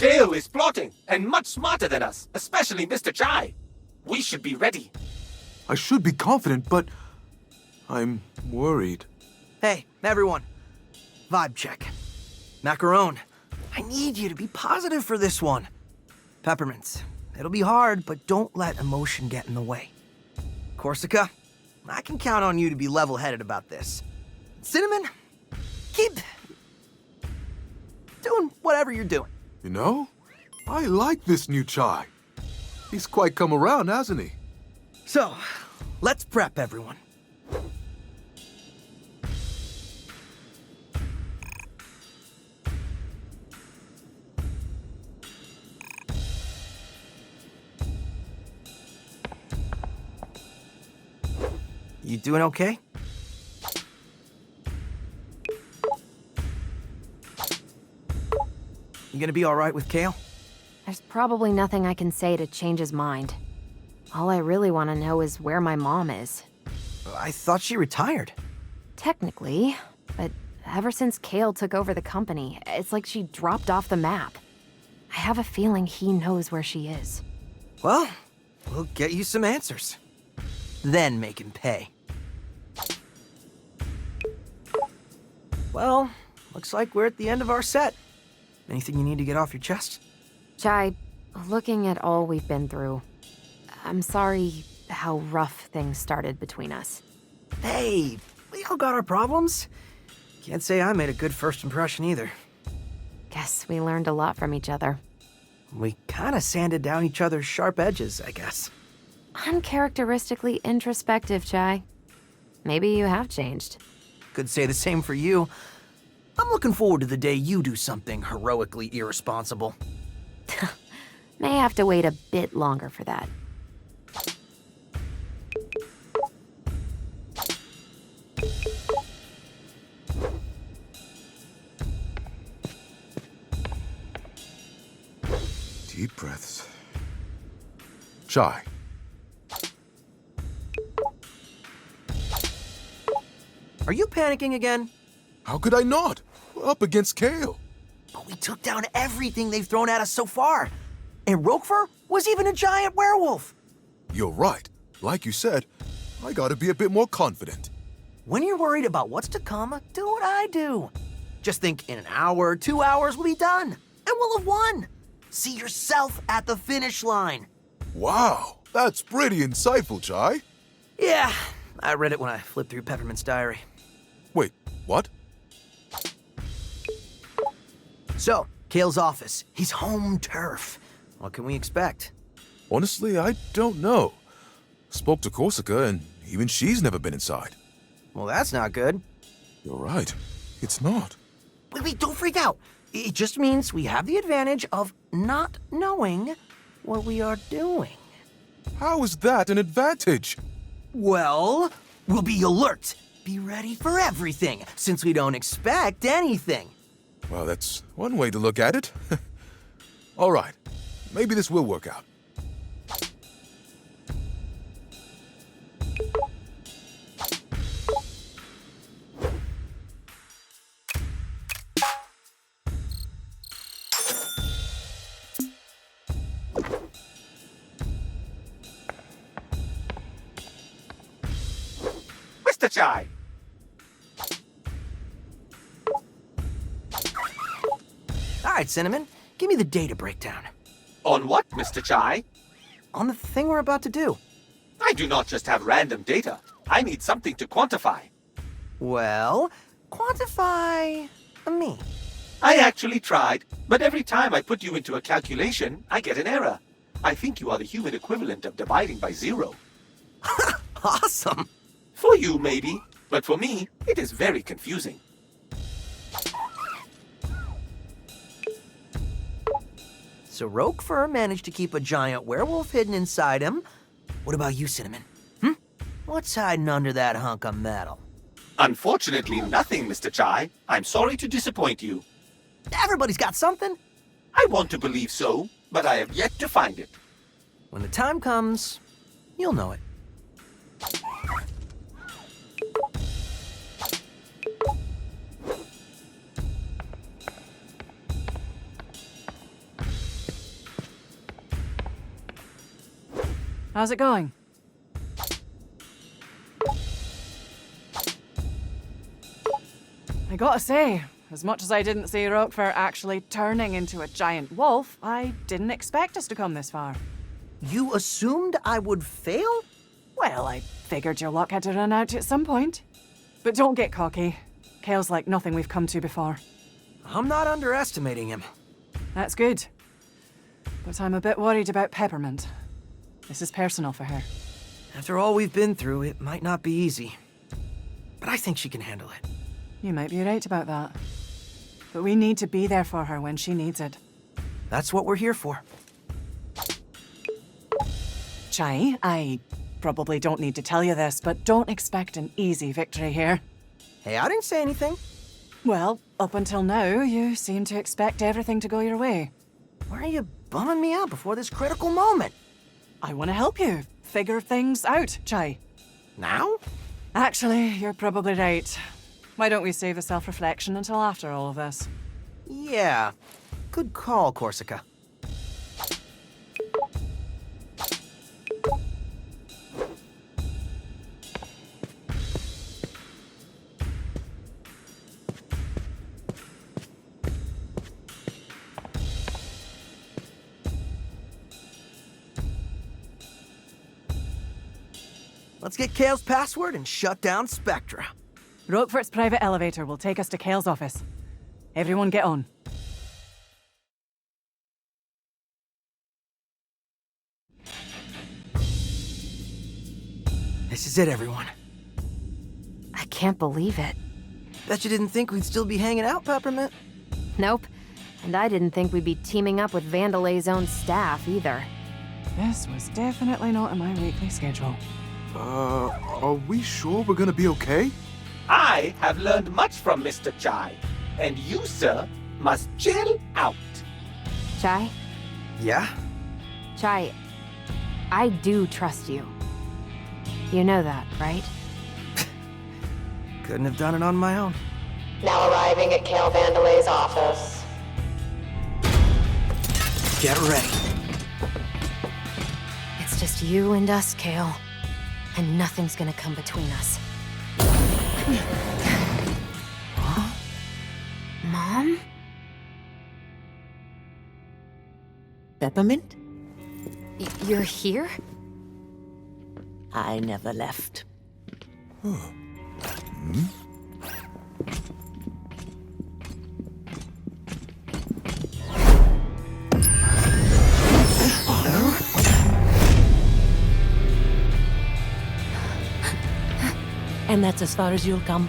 Kale is plotting, and much smarter than us, especially Mr. Chai. We should be ready. I should be confident, but I'm worried. Hey, everyone. Vibe check. Macaron, I need you to be positive for this one. Peppermint, it'll be hard, but don't let emotion get in the way. Corsica, I can count on you to be level-headed about this. Cinnamon, keep doing whatever you're doing. You know, I like this new Chai. He's quite come around, hasn't he? So, let's prep everyone. You doing okay? You gonna be all right with Kale? There's probably nothing I can say to change his mind. All I really want to know is where my mom is. I thought she retired. Technically, but ever since Kale took over the company, it's like she dropped off the map. I have a feeling he knows where she is. Well, we'll get you some answers. Then make him pay. Well, looks like we're at the end of our set. Anything you need to get off your chest? Chai, looking at all we've been through, I'm sorry how rough things started between us. Hey, we all got our problems. Can't say I made a good first impression either. Guess we learned a lot from each other. We kinda sanded down each other's sharp edges, I guess. Uncharacteristically introspective, Chai. Maybe you have changed. Could say the same for you. I'm looking forward to the day you do something heroically irresponsible. May have to wait a bit longer for that. Deep breaths. Chai. Are you panicking again? How could I not? We're up against Kale. But we took down everything they've thrown at us so far. And Roquefort was even a giant werewolf. You're right. Like you said, I gotta be a bit more confident. When you're worried about what's to come, do what I do. Just think in an hour, 2 hours, we'll be done. And we'll have won. See yourself at the finish line. Wow, that's pretty insightful, Chai. Yeah, I read it when I flipped through Peppermint's diary. Wait, what? So, Kale's office. He's home turf. What can we expect? Honestly, I don't know. Spoke to Corsica, and even she's never been inside. Well, that's not good. You're right. It's not. Wait, don't freak out. It just means we have the advantage of not knowing what we are doing. How is that an advantage? Well, we'll be alert. Be ready for everything, since we don't expect anything. Well, that's one way to look at it. All right. Maybe this will work out. Mr. Chai, All right, Cinnamon, give me the data breakdown. on what, Mr. Chai? On the thing we're about to do. I do not just have random data. I need something to quantify. Well, quantify me. I actually tried, but every time I put you into a calculation, I get an error. I think you are the human equivalent of dividing by 0. Awesome. For you, maybe, but for me, it is very confusing. So Roquefort managed to keep a giant werewolf hidden inside him. What about you, Cinnamon? What's hiding under that hunk of metal? Unfortunately, nothing, Mr. Chai. I'm sorry to disappoint you. Everybody's got something. I want to believe so, but I have yet to find it. When the time comes, you'll know it. How's it going? I gotta say, as much as I didn't see Roquefort actually turning into a giant wolf, I didn't expect us to come this far. You assumed I would fail? Well, I figured your luck had to run out at some point. But don't get cocky. Kale's like nothing we've come to before. I'm not underestimating him. That's good. But I'm a bit worried about Peppermint. This is personal for her. After all we've been through, it might not be easy. But I think she can handle it. You might be right about that. But we need to be there for her when she needs it. That's what we're here for. Chai, I probably don't need to tell you this, but don't expect an easy victory here. Hey, I didn't say anything. Well, up until now, you seem to expect everything to go your way. Why are you bumming me out before this critical moment? I want to help you figure things out, Chai. Now? Actually, you're probably right. Why don't we save the self-reflection until after all of this? Yeah. Good call, Corsica. Let's get Kale's password and shut down Spectra. Roquefort's private elevator will take us to Kale's office. Everyone get on. This is it, everyone. I can't believe it. Bet you didn't think we'd still be hanging out, Peppermint. Nope. And I didn't think we'd be teaming up with Vandelay's own staff either. This was definitely not in my weekly schedule. Are we sure we're gonna be okay? I have learned much from Mr. Chai, and you, sir, must chill out. Chai? Yeah? Chai, I do trust you. You know that, right? Couldn't have done it on my own. Now arriving at Kale Vandelay's office. Get ready. It's just you and us, Kale. And nothing's gonna come between us. Mom? Peppermint? You're here? I never left. And that's as far as you'll come.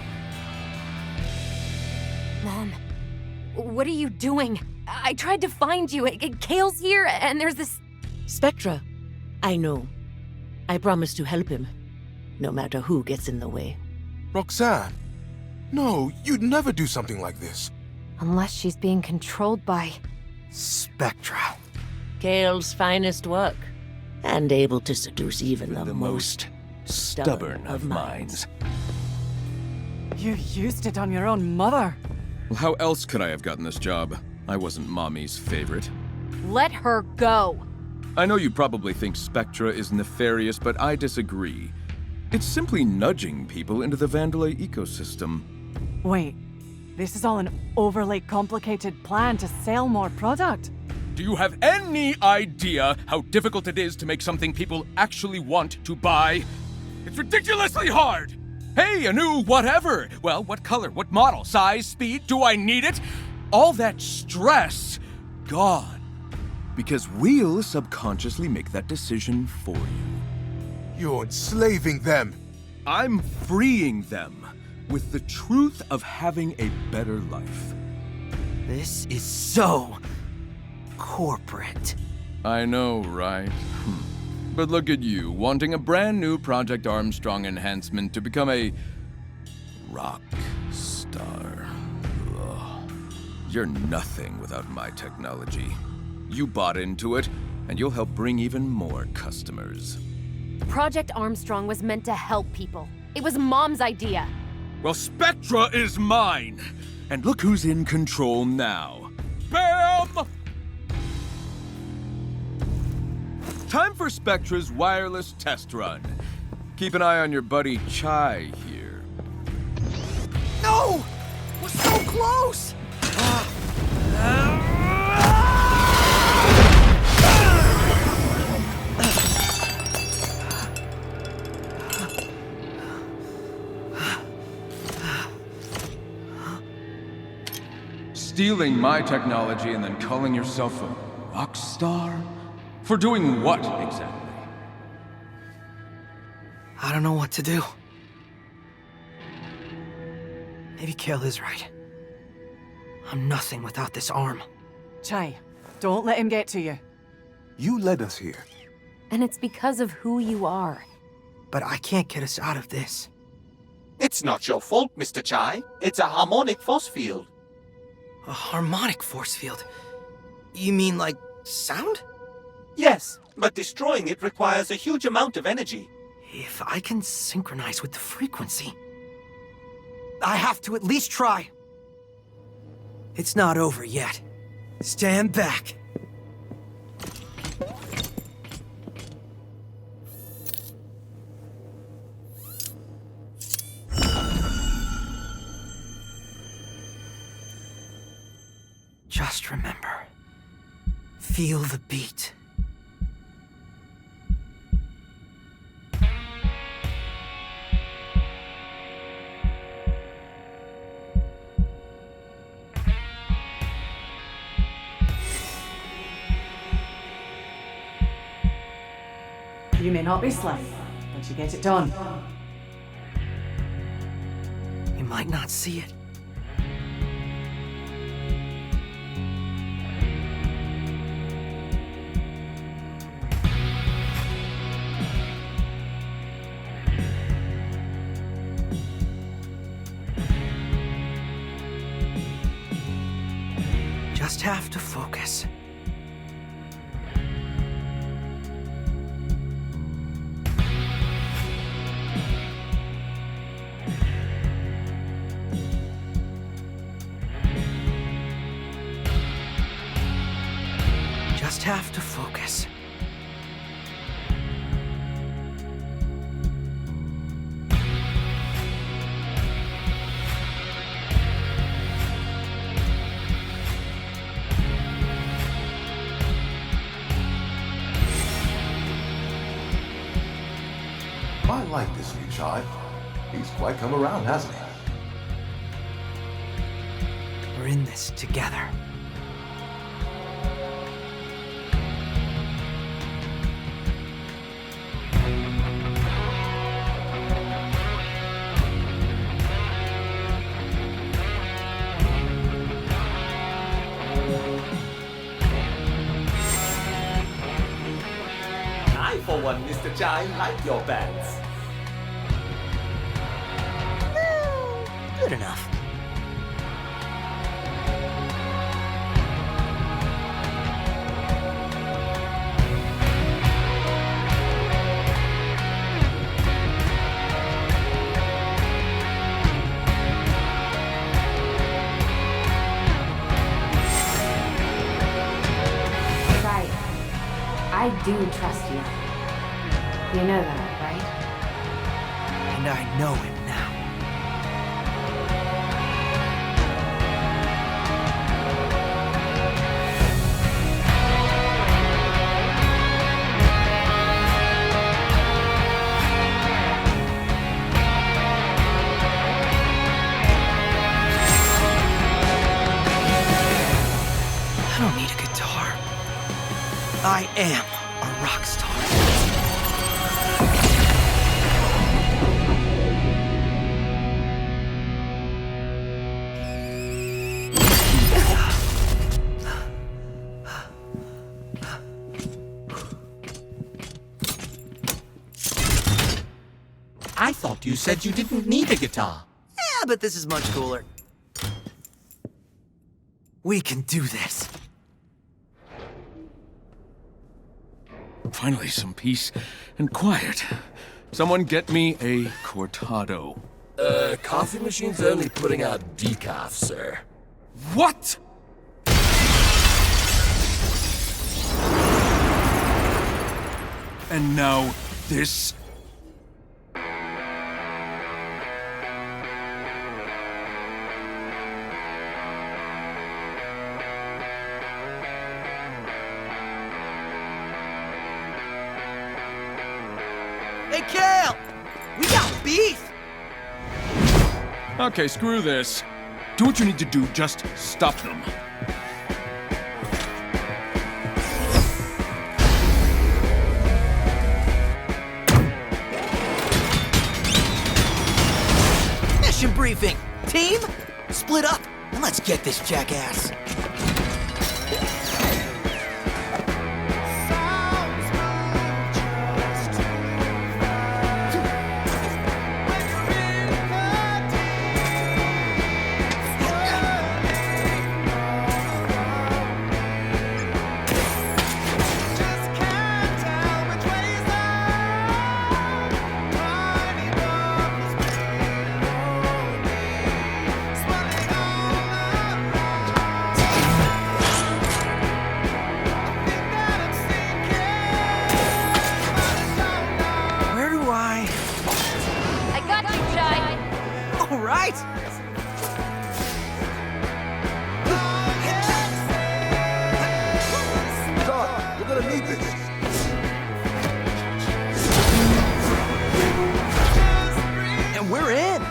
Mom, what are you doing? I tried to find you. Kale's here, and there's this... Spectra, I know. I promise to help him, no matter who gets in the way. Roxanne! No, you'd never do something like this. Unless she's being controlled by... Spectra. Kale's finest work, and able to seduce even the most stubborn of minds. You used it on your own mother. Well, how else could I have gotten this job? I wasn't Mommy's favorite. Let her go! I know you probably think Spectra is nefarious, but I disagree. It's simply nudging people into the Vandelay ecosystem. Wait, this is all an overly complicated plan to sell more product? Do you have any idea how difficult it is to make something people actually want to buy? It's ridiculously hard! Hey, a new whatever! Well, what color, what model, size, speed, do I need it? All that stress, gone. Because we'll subconsciously make that decision for you. You're enslaving them. I'm freeing them with the truth of having a better life. This is so... corporate. I know, right? But look at you, wanting a brand new Project Armstrong enhancement to become a... rock star. Ugh. You're nothing without my technology. You bought into it, and you'll help bring even more customers. Project Armstrong was meant to help people. It was Mom's idea. Well, Spectra is mine! And look who's in control now. Bam! time for Spectra's wireless test run. Keep an eye on your buddy Chai here. No! We're so close! Stealing my technology and then calling yourself a rock star? For doing what, exactly? I don't know what to do. Maybe Kale is right. I'm nothing without this arm. Chai, don't let him get to you. You led us here. And it's because of who you are. But I can't get us out of this. It's not your fault, Mr. Chai. It's a harmonic force field. A harmonic force field? You mean like sound? Yes, but destroying it requires a huge amount of energy. If I can synchronize with the frequency, I have to at least try. It's not over yet. Stand back. Just remember, feel the beat. You may not be slick, but you get it done. You might not see it. Just have to focus. Just have to focus. I like this new Chai. He's quite come around, hasn't he? We're in this together. I, for one, Mr. Chai, like your pants. Good enough. Right. I do trust you. You know that, right? And I know him now. I don't need a guitar. I am a rock star. I thought you said you didn't need a guitar. Yeah, but this is much cooler. We can do this. Finally, some peace and quiet. Someone get me a cortado. Coffee machine's only putting out decaf, sir. What? And now, this. Hey, Kale! We got beef! Okay, screw this. Do what you need to do, just stop them. Mission briefing! Team, split up and let's get this jackass. Where do I... I got you, Chai. All right! Doc, we're gonna need this. And we're in!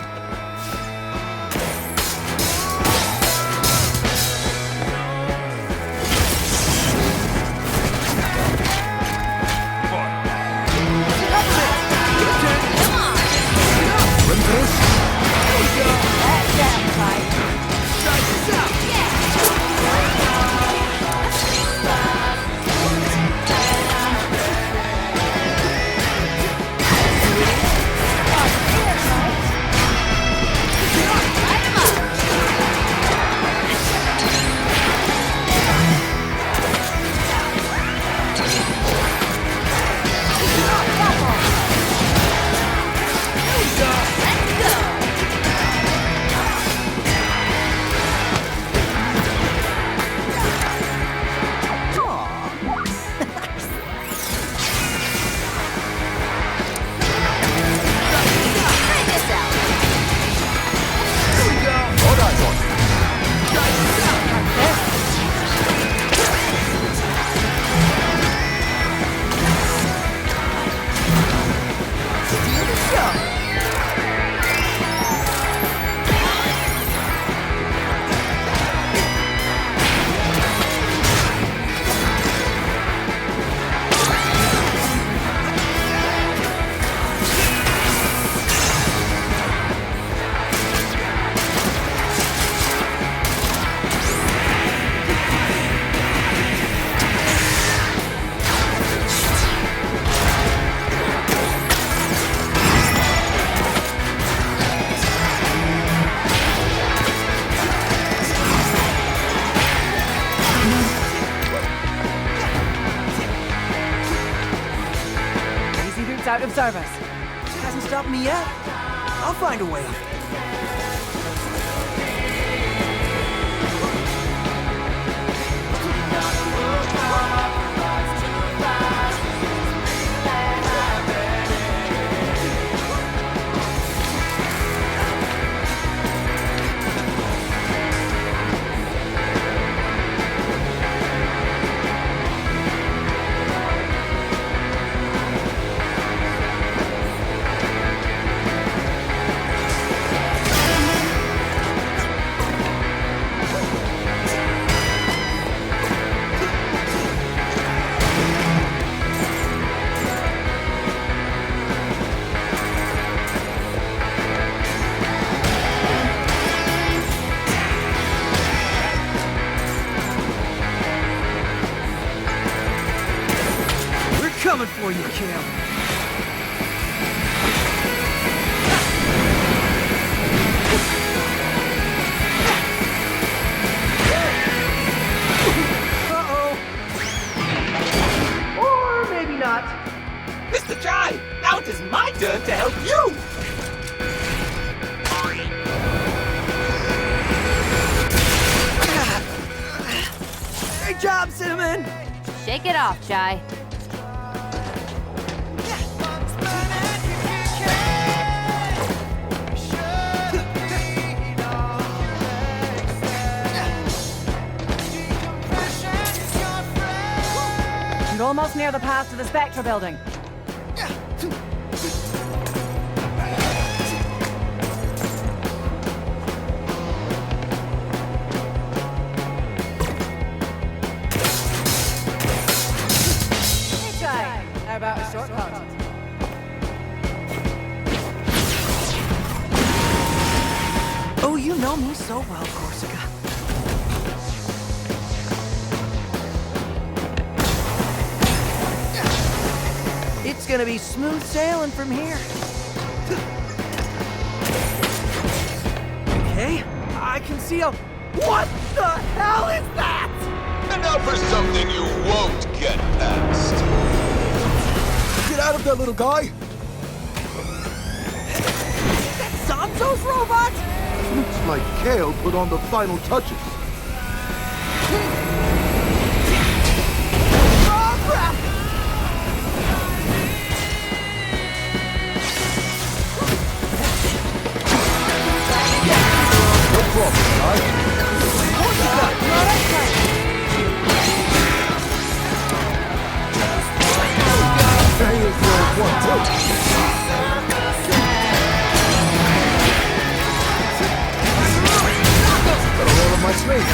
Easy boots out of service. Hasn't stopped me yet. I'll find a way. Coming for you, Kale. Uh-oh. Or maybe not. Mr. Chai, now it is my turn to help you! Great job, Cinnamon! Shake it off, Chai. almost near the path to the Spectra building. How about a shortcut? Oh, you know me so well, Corsica. It's gonna be smooth sailing from here. Okay, I can see a... What the hell is that? And now for something you won't get past. Get out of there, little guy! That's Sanso's robot? Looks like Kale put on the final touches. Oh, crap! No problem, guy. Hey, it's one, too. Got a roll of my snake.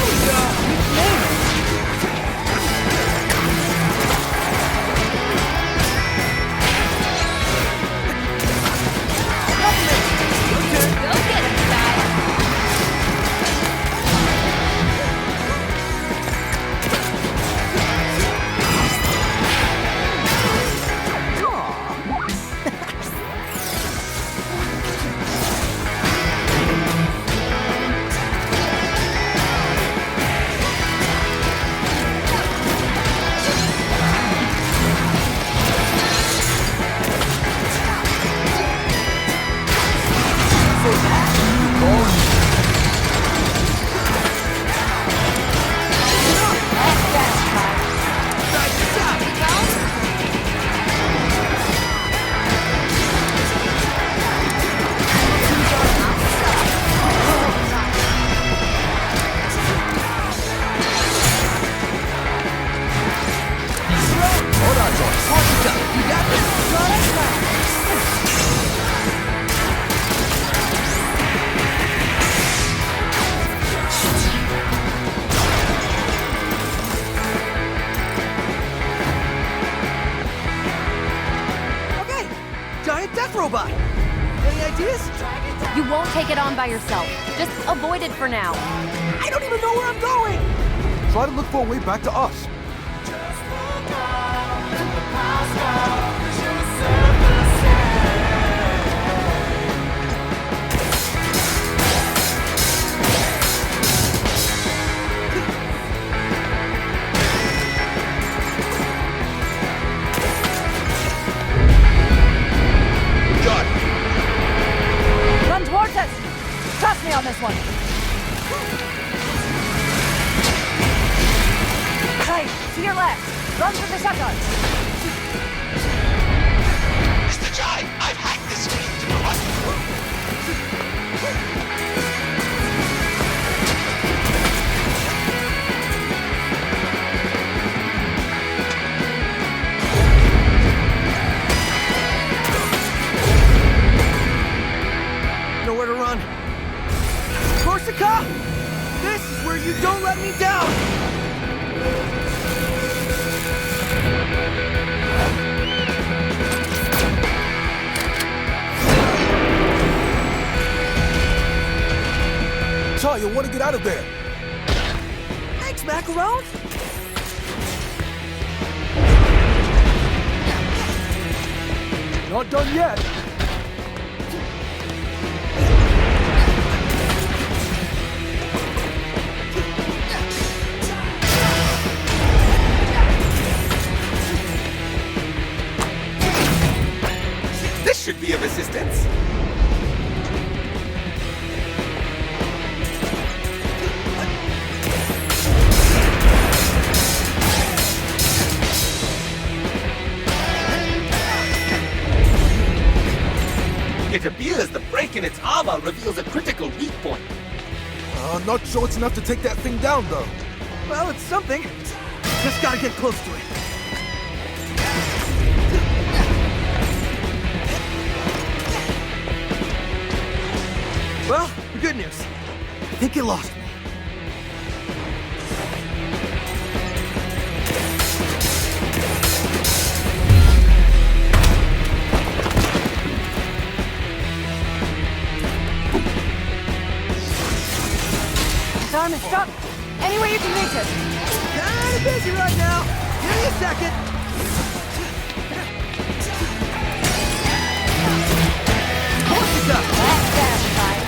Okay, giant death robot. Any ideas? You won't take it on by yourself. Just avoid it for now. I don't even know where I'm going. Try to look for a way back to us. Run towards us! Trust me on this one. Hey, to your left. Run for the shotgun. Mr. Jai, I've hacked the screen to provide. Nowhere to run. Corsica! This is where you don't let me down! Chai, you want to get out of there? Thanks, Macaron! Not done yet. This should be of assistance. It appears the break in its armor reveals a critical weak point. Not sure it's enough to take that thing down, though. Well, it's something. Just gotta get close to it. Well, the good news. I think you lost me. Time is stuck. Any way you can reach it. Kinda busy right now. Give me a second. What's it up? That's satisfied.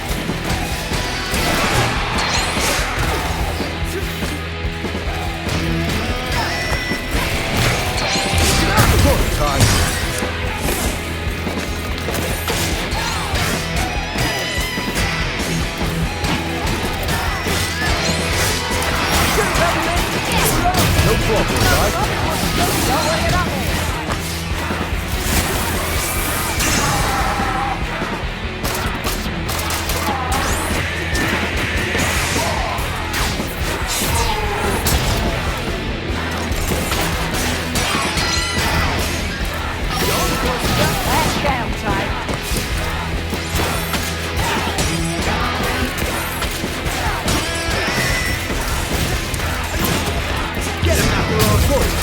That's down, Ty. Get him out the wrong course,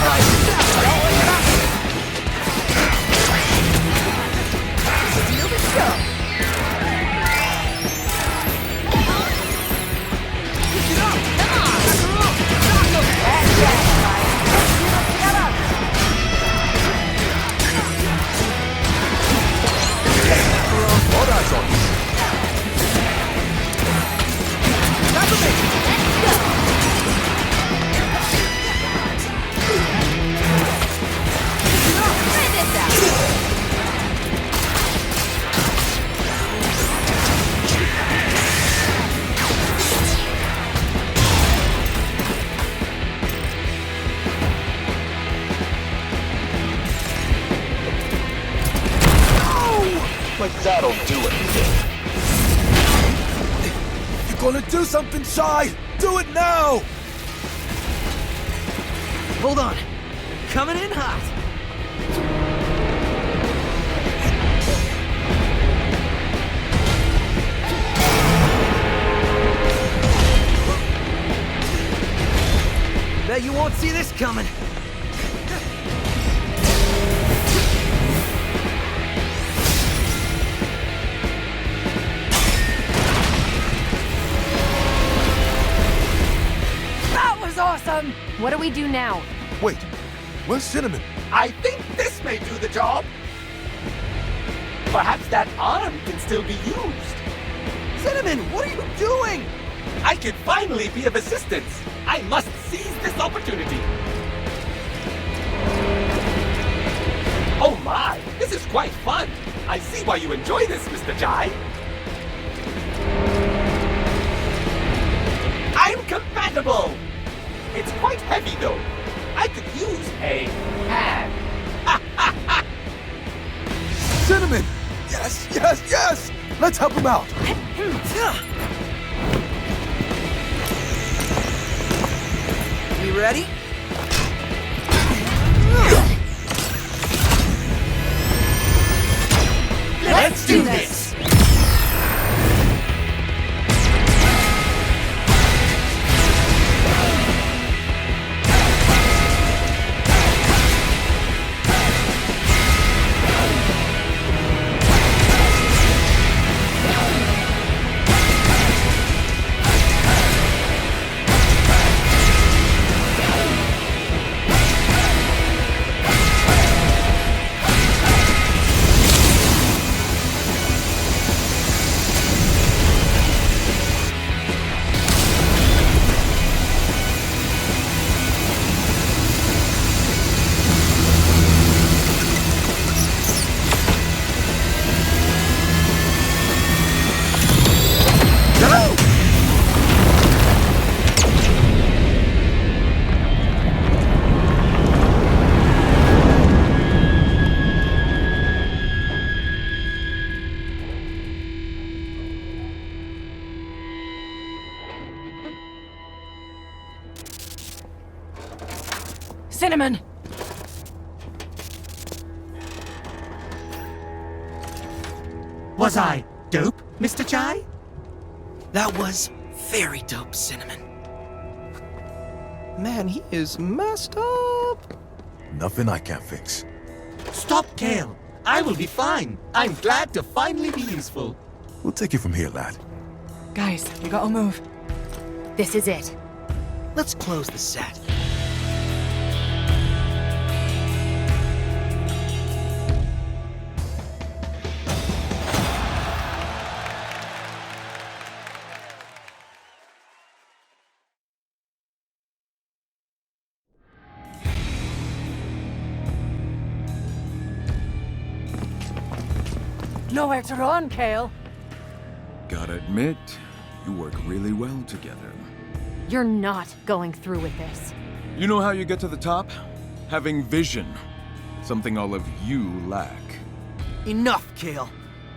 But that'll do it. You're gonna do something, Shy! Do it now! Hold on. Coming in hot. Bet you won't see this coming. That was awesome! What do we do now? Wait, where's Cinnamon? I think this may do the job. Perhaps that arm can still be used. Cinnamon, what are you doing? I can finally be of assistance. I must seize this opportunity. Oh my, this is quite fun. I see why you enjoy this, Mr. Jai. I'm compatible. It's quite heavy though. I could use a hand. Cinnamon! Yes, yes, yes! Let's help him out! We ready? Let's do this. Cinnamon! Was I dope, Mr. Chai? That was very dope, Cinnamon. Man, he is messed up. Nothing I can't fix. Stop, Kale. I will be fine. I'm glad to finally be useful. We'll take it from here, lad. Guys, we gotta move. This is it. Let's close the set. Nowhere to run, Kale. Gotta admit, you work really well together. You're not going through with this. You know how you get to the top? Having vision. Something all of you lack. Enough, Kale.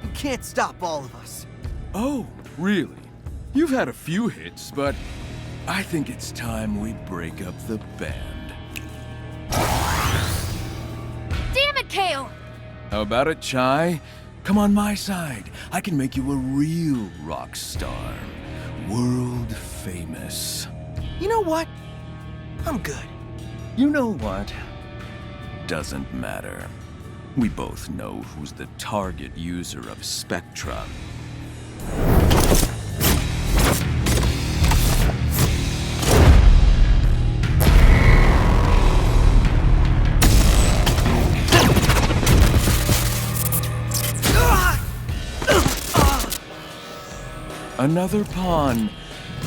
You can't stop all of us. Oh, really? You've had a few hits, but I think it's time we break up the band. Damn it, Kale! How about it, Chai? Come on my side. I can make you a real rock star. World famous. You know what? I'm good. You know what? Doesn't matter. We both know who's the target user of Spectra. Another pawn,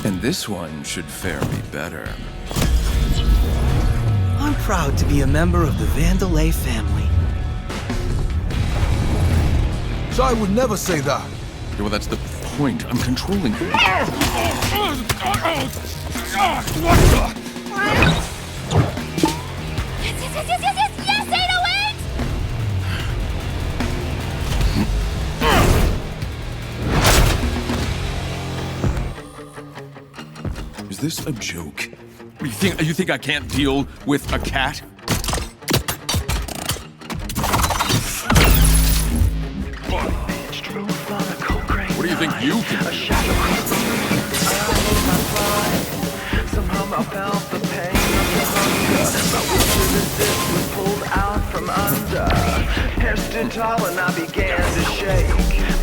and this one should fare me better. I'm proud to be a member of the Vandelay family. So I would never say that. Yeah, well, that's the point. I'm controlling you. Yes, 808! Is this a joke? You think I can't deal with a cat? What do you think you can do? Somehow I felt the pain of the hunger. My will to resist was pulled out from under. Hair stood tall and I began to shake.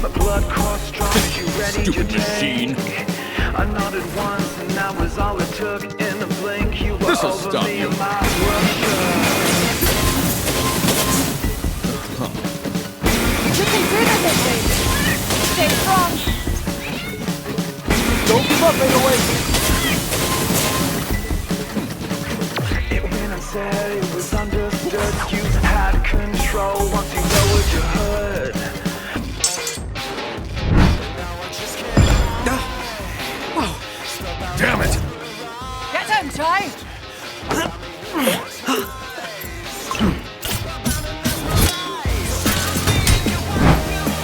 My blood coursed strong as you ready Stupid to machine. take. I nodded once and that was all it took. In a blink you were This'll over stop me you. and my world You can do this, baby. Stay strong. Don't give up, 808! It went and said it was understood. You had control once you lowered your hood. Damn it! Get him, Chai!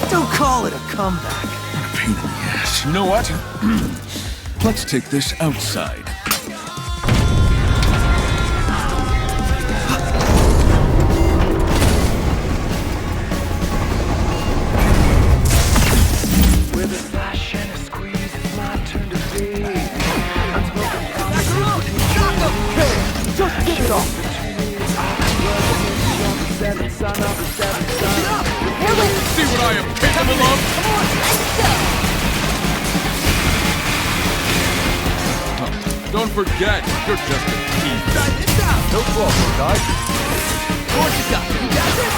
Don't call it a comeback. Pain in the ass. You know what? Let's take this outside. With a flash and a squeeze, it's my turn to be. Just get it off! See what I am capable of? Don't forget, you're just a thief. No problem, guys. What you got? You got this?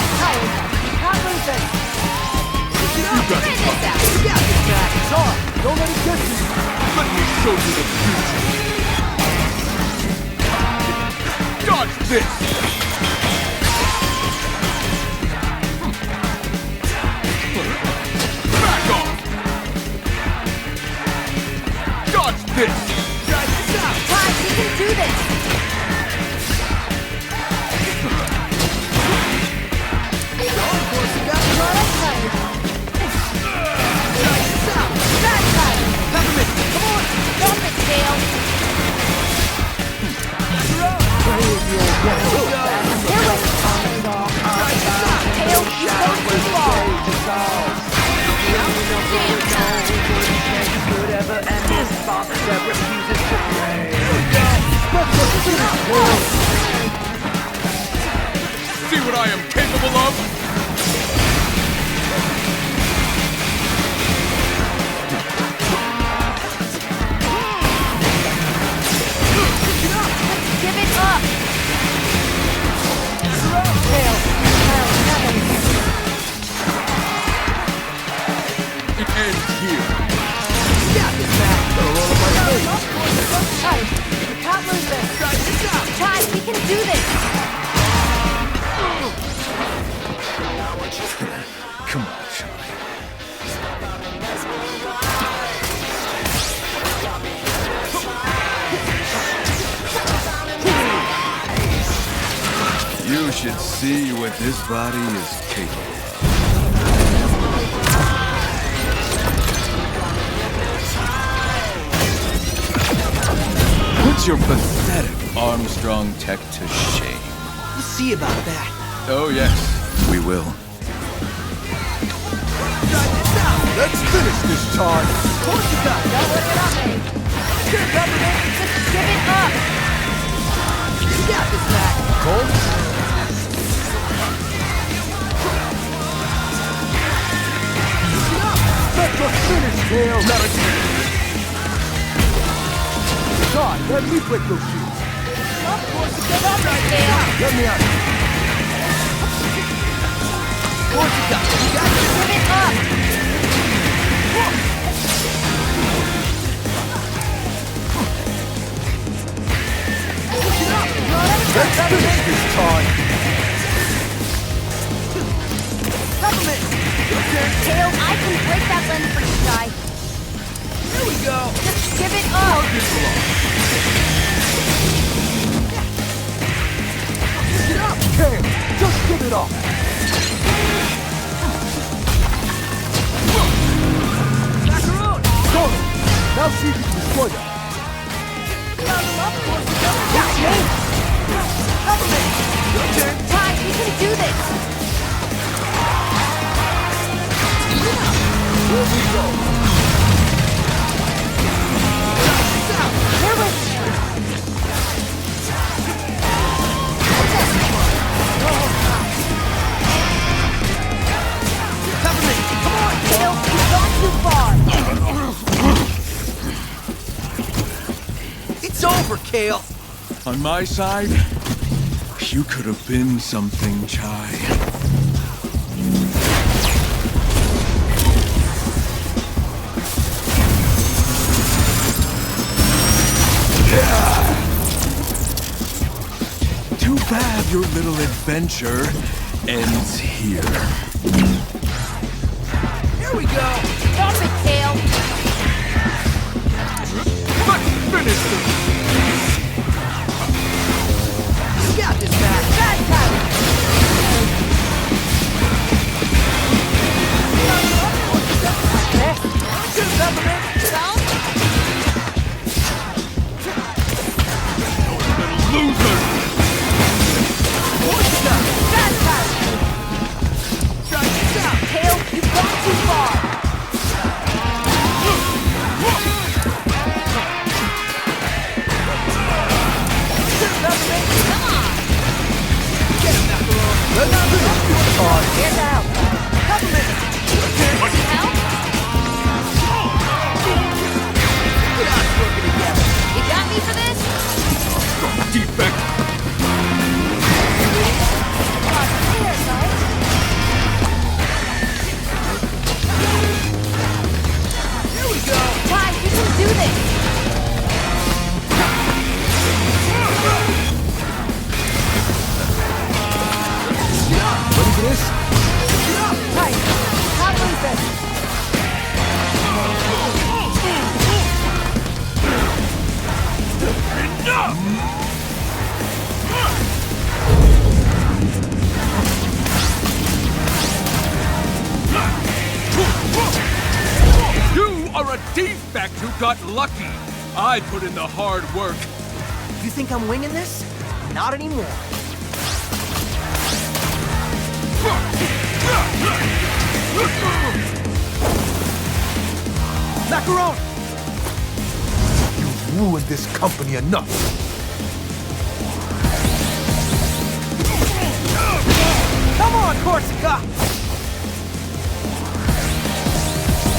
Can't lose it. You got it. You got this, Mac. It's on. Don't let it get you. Let me show you the future. Dodge this! Back off! Dodge this! Try this out. Ty, we can do this! Of course, you got it. Try this out. Bad time! Peppermint, come on. Stop it, Kale! There was Kale, you go too far! Could ever end. See what I am capable of? Give it up! It ends here. Ty, we can't lose this. Ty, we can do this! Come on, Charlie. You should see what this body is capable of. Put your pathetic Armstrong tech to shame. We'll see about that. Oh, yes, we will. Let's finish this, Todd. What you got? Just give it up! You got this, Mac. Cole? Let us finish, Kale. Not again. Todd, let me break those shoes. Let me out. What you got? You got this. Give it up! Let's finish this, Todd. Tails, I can break that lens for you, Ty. Here we go. Just give it up! Get up. Kale, just give it up. Macaroon. Go. Now see if you can destroy them. Ty, we can do this! Here we go. Here with Tails, you've gone too far! It's over, Kale. On my side, you could have been something, Chai. Too bad your little adventure ends here. Here we go. Stop it, Tails! Let's finish this. You got this, Mac. Bad Tyler! Loser! Bad Tyler! Tails, you've gone too far! Come on! Get him, Macaroon. Let's finish this, Todd. Here's the help. Help? Get us working together. You got me for this? Defect! Here, guys. Here we go. Ty, we can do this! Ready for this? Ty, can't lose this! You are a defect who got lucky. I put in the hard work. You think I'm winging this? Not anymore. Macaron! You've ruined this company enough. Corsica!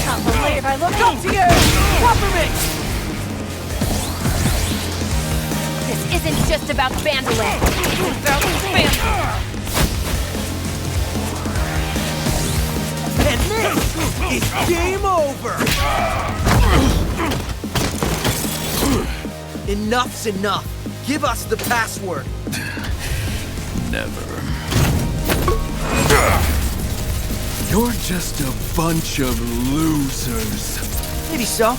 Can't believe I looked up to you! Peppermint! This isn't just about Vandalay. It's about Vandalay. And this is game over! Enough's enough. Give us the password. Never. You're just a bunch of losers. Maybe so.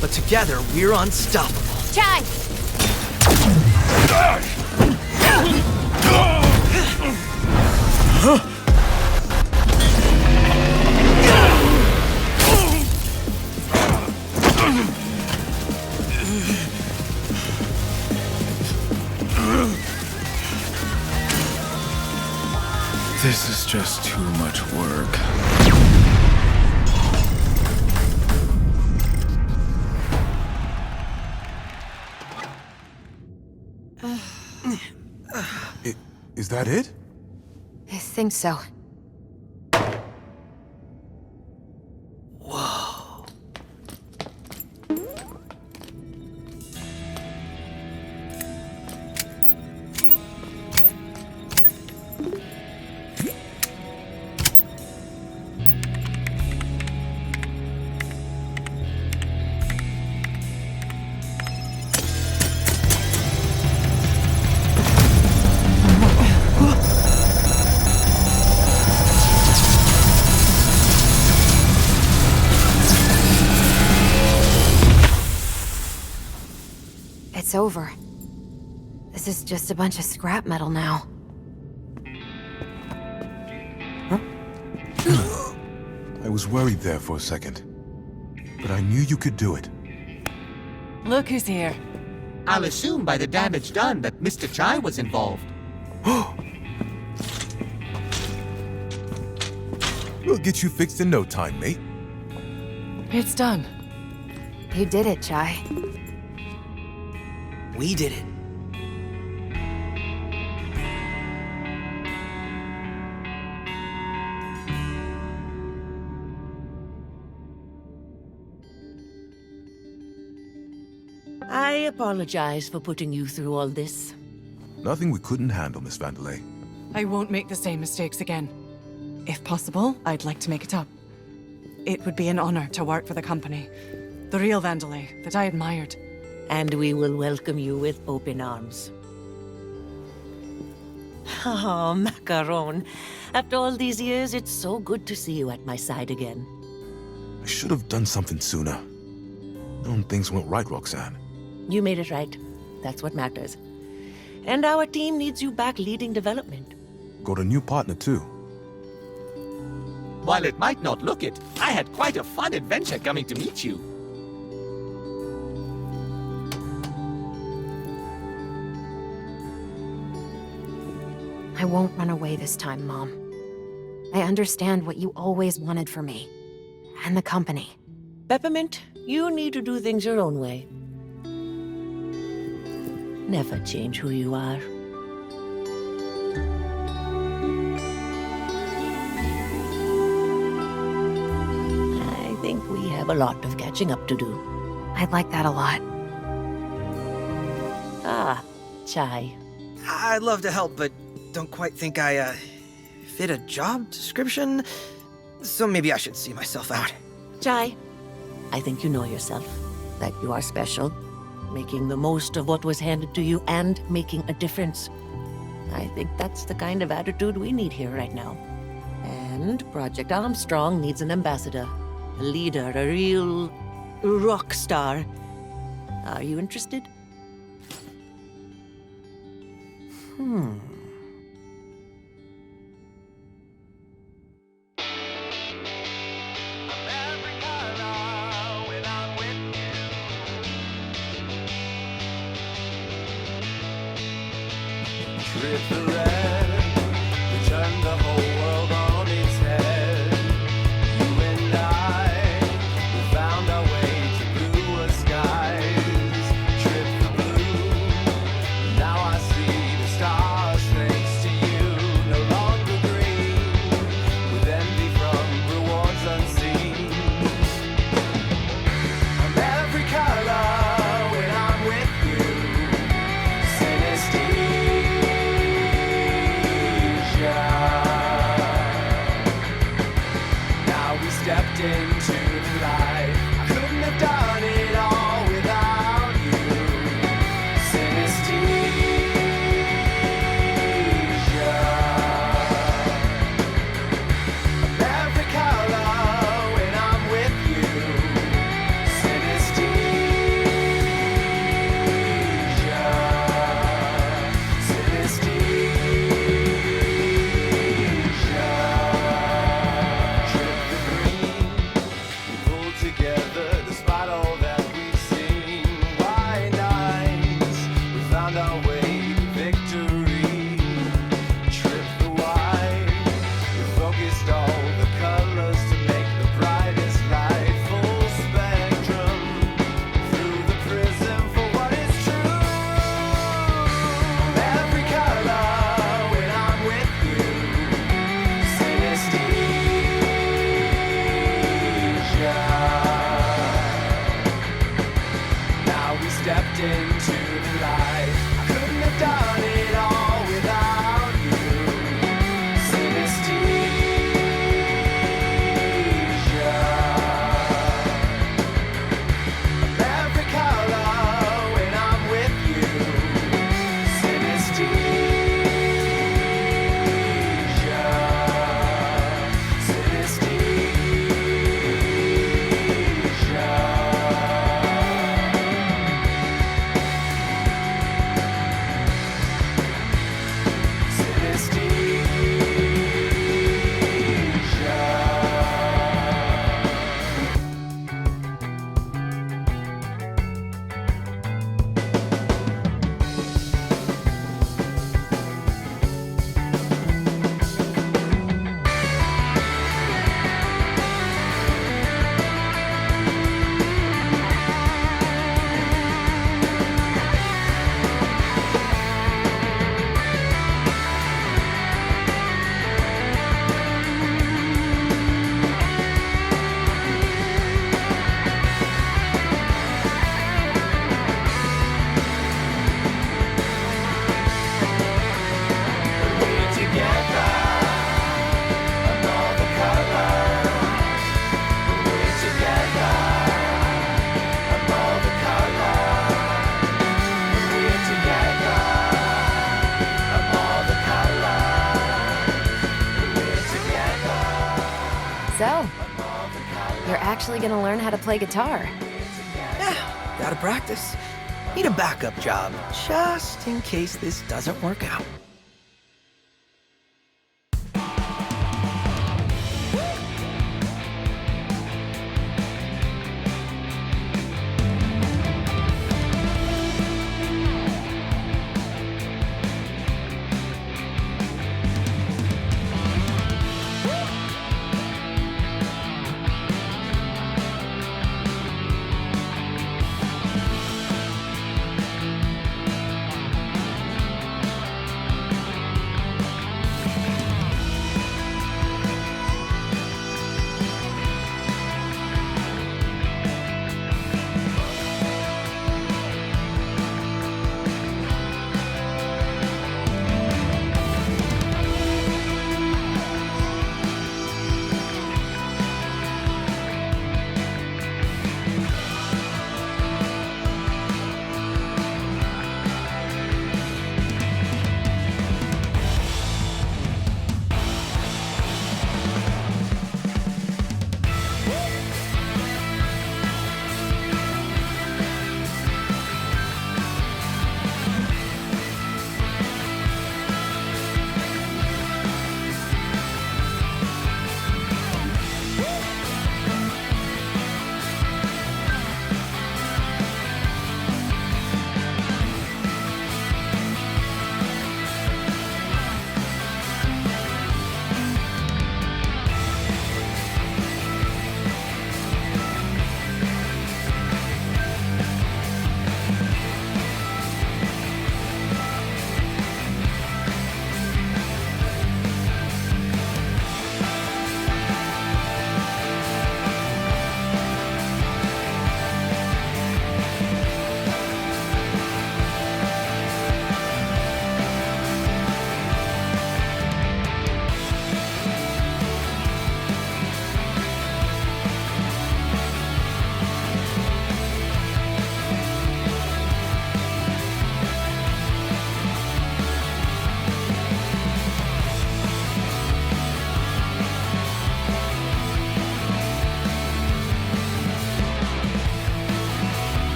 But together, we're unstoppable. Chai! This is just too much work. Is that it? I think so. Whoa. It's over. This is just a bunch of scrap metal now. I was worried there for a second. But I knew you could do it. Look who's here. I'll assume by the damage done that Mr. Chai was involved. We'll get you fixed in no time, mate. It's done. You did it, Chai. We did it. I apologize for putting you through all this. Nothing we couldn't handle, Miss Vandalay. I won't make the same mistakes again. If possible, I'd like to make it up. It would be an honor to work for the company. The real Vandalay that I admired. And we will welcome you with open arms. Oh, Macaron. After all these years, it's so good to see you at my side again. I should have done something sooner. Known things went right, Roxanne. You made it right. That's what matters. And our team needs you back leading development. Got a new partner, too. While it might not look it, I had quite a fun adventure coming to meet you. I won't run away this time, Mom. I understand what you always wanted for me. And the company. Peppermint, you need to do things your own way. Never change who you are. I think we have a lot of catching up to do. I'd like that a lot. Ah, Chai. I'd love to help, but don't quite think I, fit a job description. So maybe I should see myself out. Chai, I think you know yourself. That you are special. Making the most of what was handed to you and making a difference. I think that's the kind of attitude we need here right now. And Project Armstrong needs an ambassador. A leader, a real rock star. Are you interested? Trip the red, we turned the whole world on its head. You and I, we found our way to bluer skies. Trip the blue, now I see the stars thanks to you. No longer green, actually gonna learn how to play guitar. Yeah, gotta practice. Need a backup job, just in case this doesn't work out.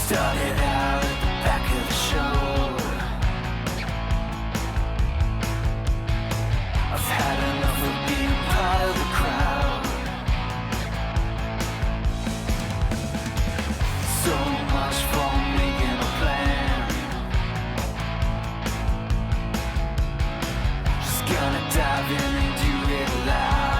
Started out at the back of the show. I've had enough of being part of the crowd. So much for making a plan. Just gonna dive in and do it loud.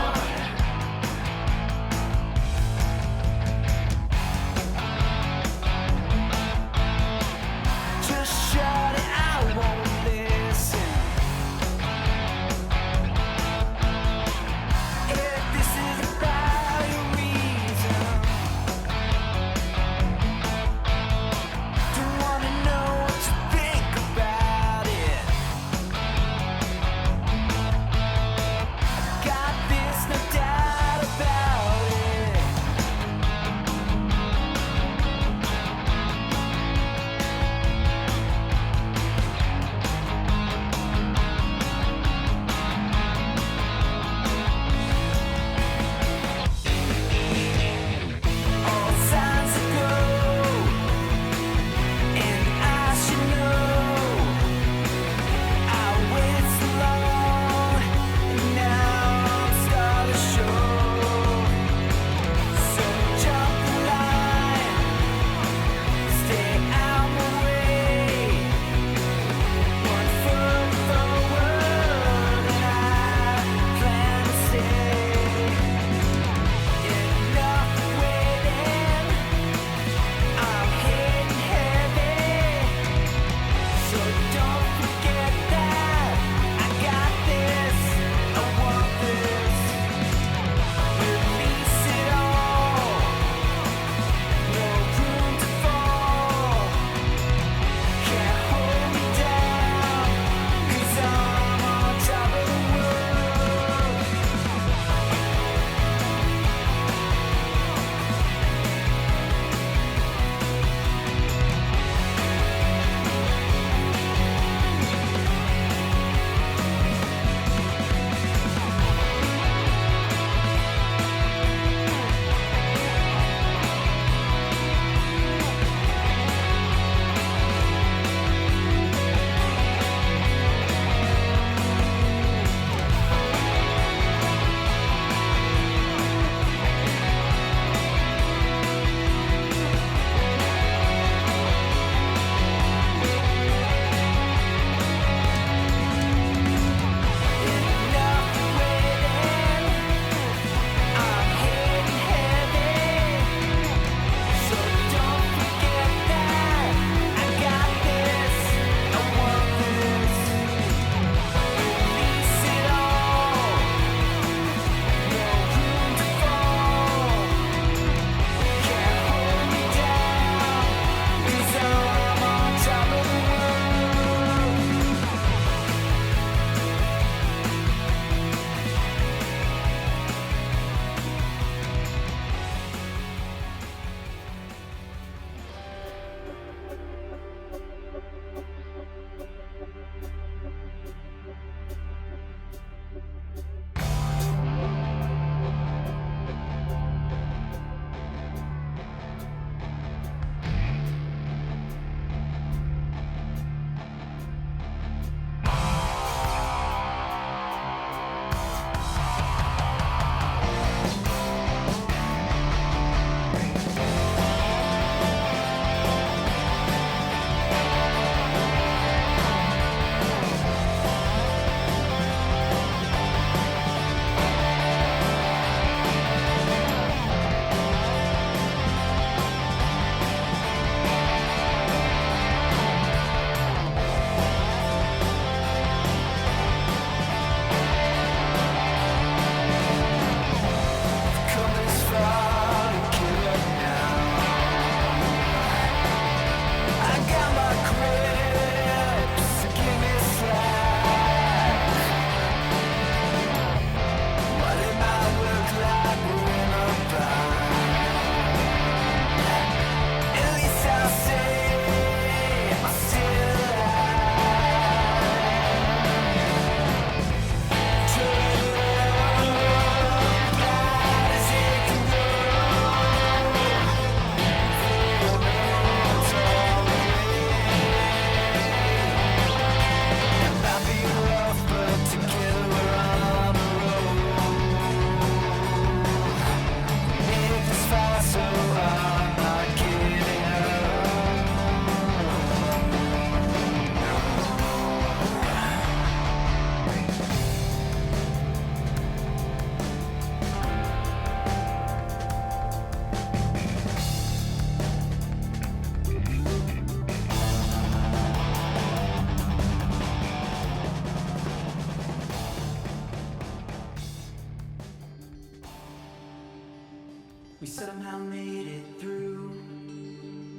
somehow made it through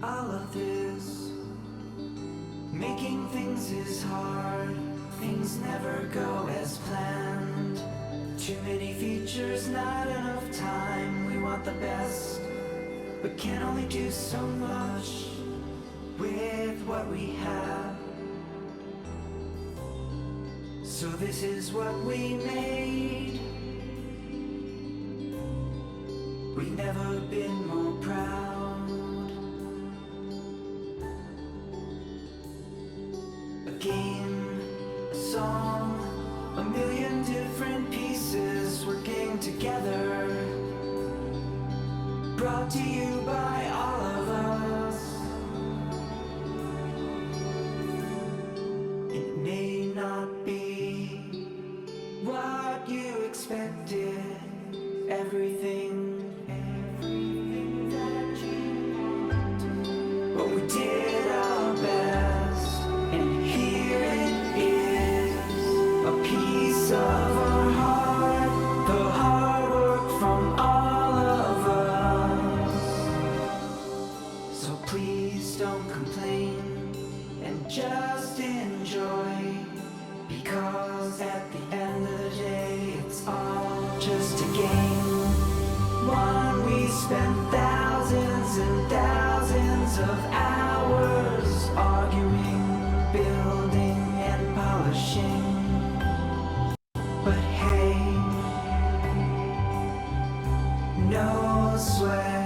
all of this. Making things is hard, things never go as planned. Too many features, not enough time. We want the best, but can only do so much with what we have. So this is what we made. We've never been more proud. A game, a song, a million different pieces working together. Brought to you by all of us. It may not be what you expected. Everything that you wanted. But we did our best, and here it is, a piece of our heart, the hard work from all of us. So please don't complain, and just enjoy, because at the end of the day, it's all just a game. One we spend thousands and thousands of hours arguing, building and polishing. But hey, no sweat.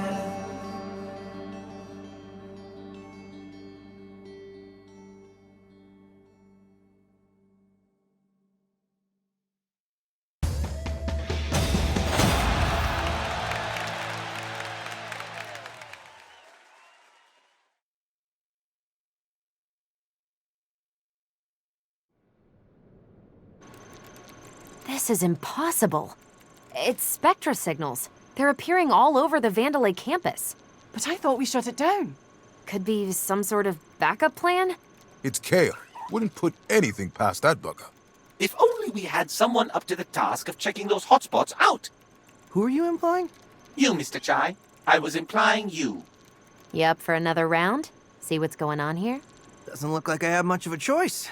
This is impossible. It's spectra signals. They're appearing all over the Vandelay campus. But I thought we shut it down. Could be some sort of backup plan? It's Kale. Wouldn't put anything past that bugger. If only we had someone up to the task of checking those hotspots out. Who are you implying? You, Mr. Chai. I was implying you. You up for another round? See what's going on here? Doesn't look like I have much of a choice.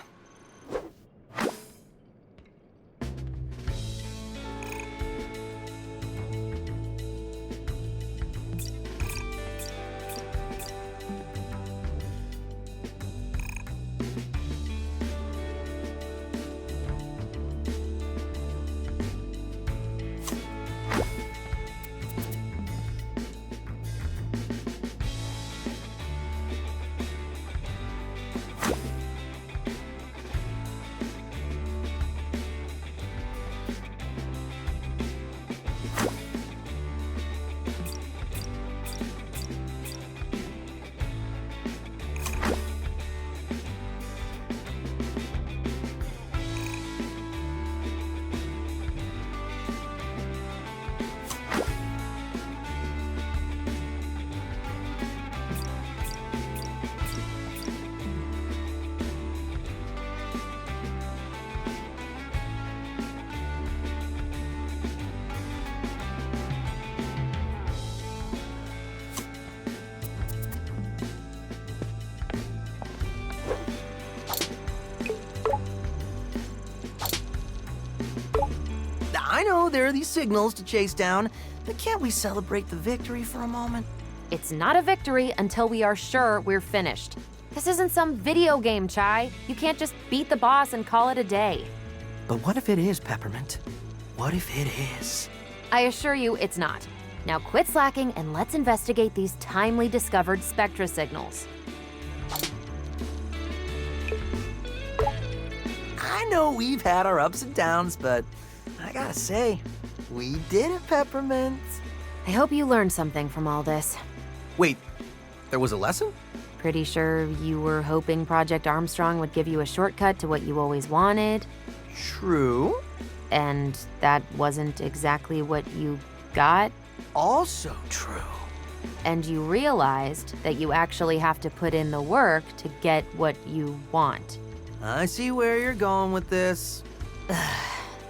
I know there are these signals to chase down, but can't we celebrate the victory for a moment? It's not a victory until we are sure we're finished. This isn't some video game, Chai. You can't just beat the boss and call it a day. But what if it is, Peppermint? What if it is? I assure you it's not. Now quit slacking and let's investigate these timely discovered spectra signals. I know we've had our ups and downs, but I gotta say, we did it, Peppermint. I hope you learned something from all this. Wait, there was a lesson? Pretty sure you were hoping Project Armstrong would give you a shortcut to what you always wanted. True. And that wasn't exactly what you got. Also true. And you realized that you actually have to put in the work to get what you want. I see where you're going with this.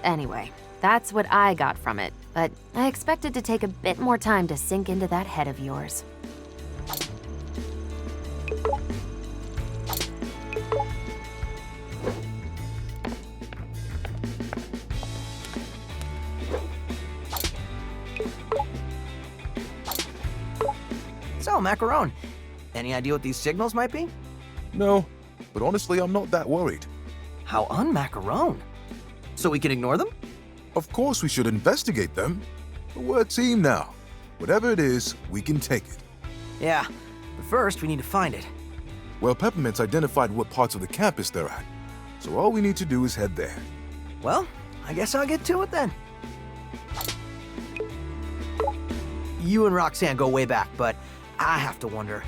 Anyway, That's what I got from it, but I expect it to take a bit more time to sink into that head of yours. So, Macaron, any idea what these signals might be? No, but honestly, I'm not that worried. How un-Macaron? So we can ignore them? Of course we should investigate them. But we're a team now. Whatever it is, we can take it. Yeah, but first we need to find it. Well, Peppermint's identified what parts of the campus they're at, so all we need to do is head there. Well, I guess I'll get to it then. You and Roxanne go way back, but I have to wonder,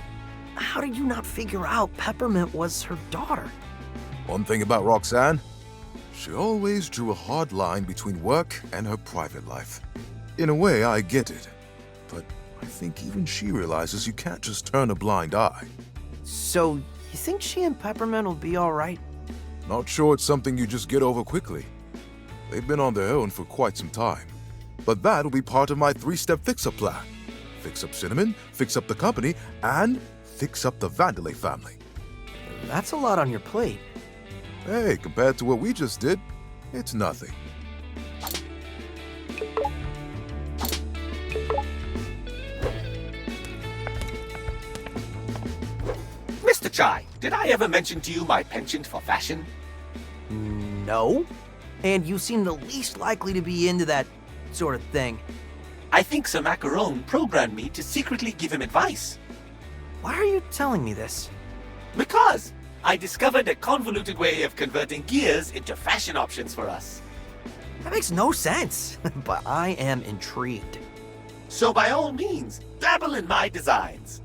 how did you not figure out Peppermint was her daughter? One thing about Roxanne, she always drew a hard line between work and her private life. In a way, I get it, but I think even she realizes you can't just turn a blind eye. So, you think she and Peppermint will be all right? Not sure it's something you just get over quickly. They've been on their own for quite some time. But that'll be part of my 3-step fix-up plan. Fix up Cinnamon, fix up the company, and fix up the Vandelay family. That's a lot on your plate. Hey, compared to what we just did, it's nothing. Mr. Chai, did I ever mention to you my penchant for fashion? No. And you seem the least likely to be into that sort of thing. I think Sir Macaron programmed me to secretly give him advice. Why are you telling me this? Because I discovered a convoluted way of converting gears into fashion options for us. That makes no sense, but I am intrigued. So by all means, dabble in my designs.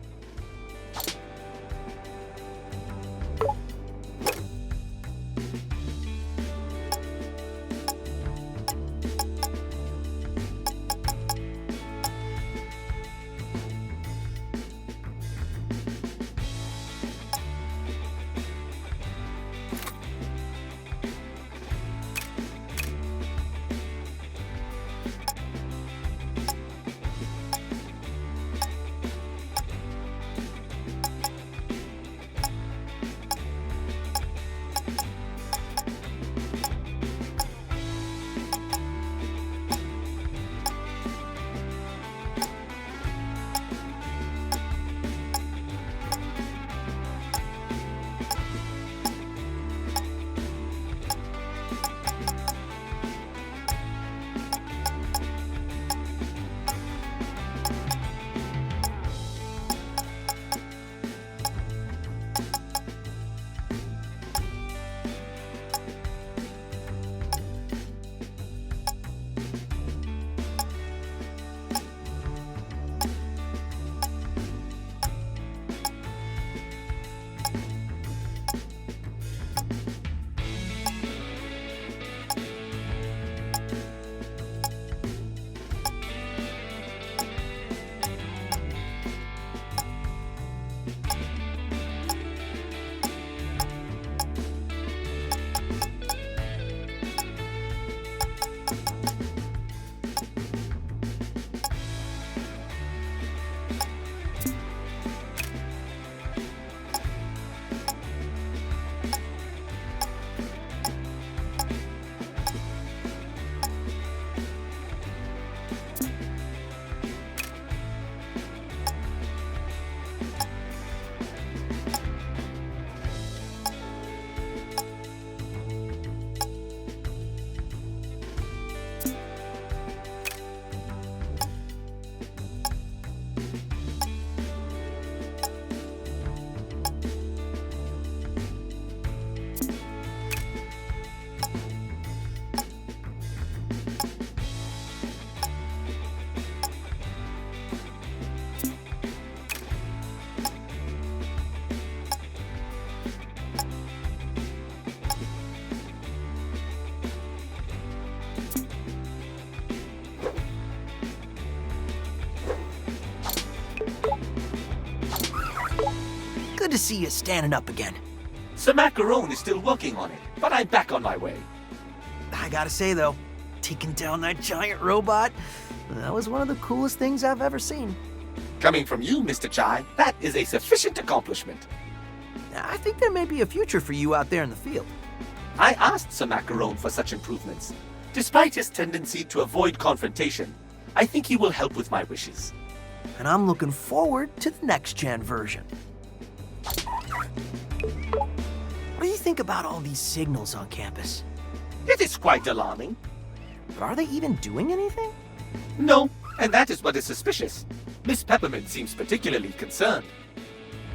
Good to see you standing up again. Sir Macaron is still working on it, but I'm back on my way. I gotta say though, taking down that giant robot. That was one of the coolest things I've ever seen. Coming from you, Mr. Chai, that is a sufficient accomplishment. I think there may be a future for you out there in the field. I asked Sir Macaron for such improvements. Despite his tendency to avoid confrontation, I think he will help with my wishes. And I'm looking forward to the next-gen version. What do you think about all these signals on campus? It is quite alarming. But are they even doing anything? No, and that is what is suspicious. Miss Peppermint seems particularly concerned.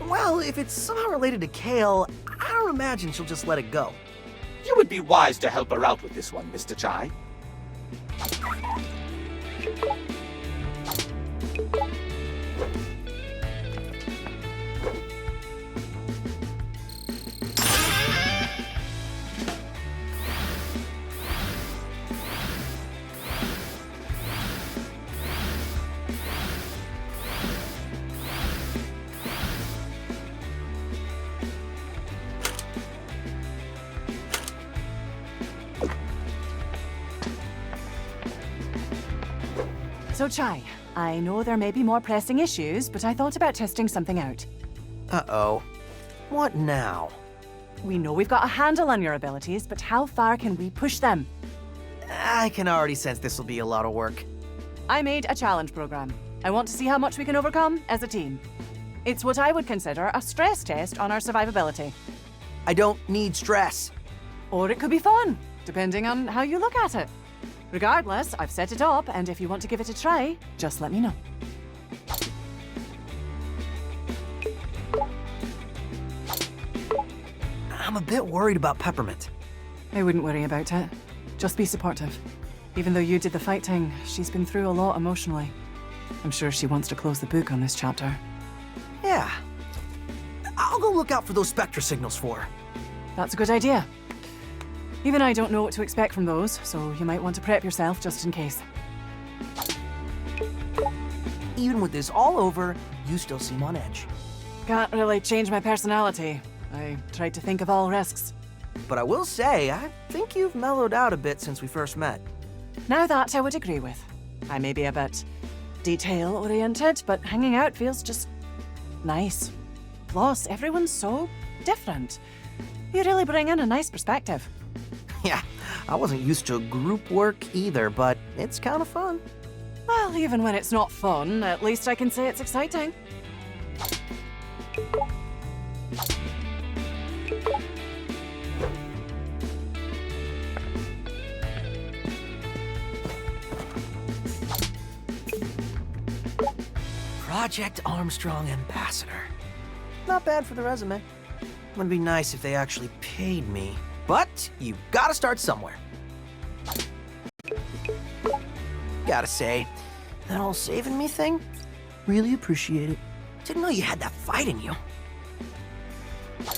Well, if it's somehow related to Kale, I don't imagine she'll just let it go. You would be wise to help her out with this one, Mr. Chai. So, Chai, I know there may be more pressing issues, but I thought about testing something out. Uh-oh. What now? We know we've got a handle on your abilities, but how far can we push them? I can already sense this will be a lot of work. I made a challenge program. I want to see how much we can overcome as a team. It's what I would consider a stress test on our survivability. I don't need stress. Or it could be fun, depending on how you look at it. Regardless, I've set it up, and if you want to give it a try, just let me know. I'm a bit worried about Peppermint. I wouldn't worry about it. Just be supportive. Even though you did the fighting, she's been through a lot emotionally. I'm sure she wants to close the book on this chapter. Yeah. I'll go look out for those Spectra signals for her. That's a good idea. Even I don't know what to expect from those, so you might want to prep yourself just in case. Even with this all over, you still seem on edge. Can't really change my personality. I tried to think of all risks. But I will say, I think you've mellowed out a bit since we first met. Now that I would agree with. I may be a bit detail-oriented, but hanging out feels just nice. Plus, everyone's so different. You really bring in a nice perspective. Yeah, I wasn't used to group work either, but it's kind of fun. Well, even when it's not fun, at least I can say it's exciting. Project Armstrong Ambassador. Not bad for the resume. Would be nice if they actually paid me. But you gotta start somewhere. Gotta say, that whole saving me thing, really appreciate it. Didn't know you had that fight in you.